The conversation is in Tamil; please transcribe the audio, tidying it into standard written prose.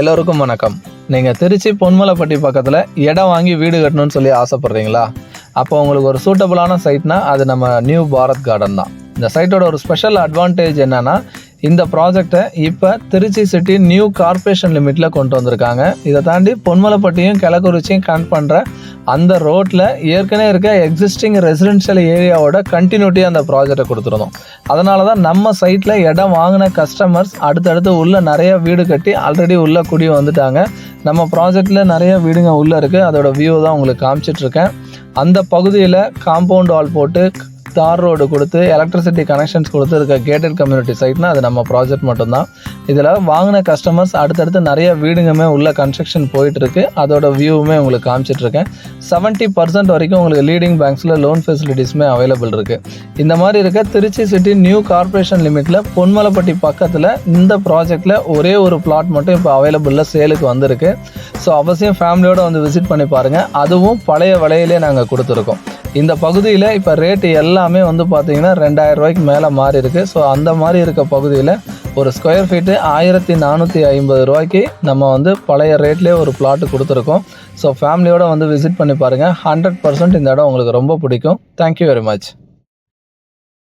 எல்லோருக்கும் வணக்கம். நீங்கள் திருச்சி பொன்மலைப்பட்டி பக்கத்தில் இடம் வாங்கி வீடு கட்டணும்னு சொல்லி ஆசைப்பட்றீங்களா? அப்போ உங்களுக்கு ஒரு சூட்டபுளான சைட்னா அது நம்ம நியூ பாரத் கார்டன் தான். இந்த சைட்டோட ஒரு ஸ்பெஷல் அட்வான்டேஜ் என்னென்னா, இந்த ப்ராஜெக்டை இப்போ திருச்சி சிட்டி நியூ கார்ப்பரேஷன் லிமிட்டில் கொண்டு வந்திருக்காங்க. இதை தாண்டி பொன்மலைப்பட்டியும் கிழக்குறிச்சியும் கனெக்ட் பண்ணுற அந்த ரோட்டில் ஏற்கனவே இருக்க எக்ஸிஸ்டிங் ரெசிடென்ஷியல் ஏரியாவோட கண்டினியூட்டி அந்த ப்ராஜெக்டை கொடுத்துருந்தோம். அதனால தான் நம்ம சைட்டில் இடம் வாங்கின கஸ்டமர்ஸ் அடுத்தடுத்து உள்ளே நிறைய வீடு கட்டி ஆல்ரெடி உள்ளே குடி வந்துட்டாங்க. நம்ம ப்ராஜெக்டில் நிறைய வீடுங்க உள்ளே இருக்குது. அதோட வியூ தான் உங்களுக்கு காமிச்சிட்ருக்கேன். அந்த பகுதியில் காம்பவுண்ட் வால் போட்டு தார் ரோடு கொடுத்து எலக்ட்ரிசிட்டி கனெக்ஷன்ஸ் கொடுத்து இருக்க கேட்டட் கம்யூனிட்டி சைட்னா அது நம்ம ப்ராஜெக்ட் மட்டும்தான். இதில் வாங்கின கஸ்டமர்ஸ் அடுத்தடுத்து நிறைய வீடுங்களுமே உள்ள கன்ஸ்ட்ரக்ஷன் போயிட்டுருக்கு. அதோட வியூவுமே உங்களுக்கு காமிச்சிட்ருக்கேன். 70% வரைக்கும் உங்களுக்கு லீடிங் பேங்க்ஸில் லோன் ஃபெசிலிட்டிஸுமே அவைலபிள் இருக்குது. இந்த மாதிரி இருக்க திருச்சி சிட்டி நியூ கார்ப்பரேஷன் லிமிட்டில் பொன்மலைப்பட்டி பக்கத்தில் இந்த ப்ராஜெக்டில் ஒரே ஒரு பிளாட் மட்டும் இப்போ அவைலபிளில் சேலுக்கு வந்திருக்கு. ஸோ அவசியம் ஃபேமிலியோடு வந்து விசிட் பண்ணி பாருங்கள். அதுவும் பழைய விலையிலே நாங்கள் கொடுத்துருக்கோம். இந்த பகுதியில் இப்போ ரேட்டு எல்லாமே வந்து பார்த்தீங்கன்னா 2000 ரூபாய்க்கு மேலே மாறி இருக்குது. ஸோ அந்த மாதிரி இருக்க பகுதியில் ஒரு ஸ்கொயர் ஃபீட்டு 1450 ரூபாய்க்கு நம்ம வந்து பழைய ரேட்லேயே ஒரு பிளாட்டு கொடுத்துருக்கோம். ஸோ ஃபேமிலியோடு வந்து விசிட் பண்ணி பாருங்கள். 100% இந்த இடம் உங்களுக்கு ரொம்ப பிடிக்கும். Thank you very much.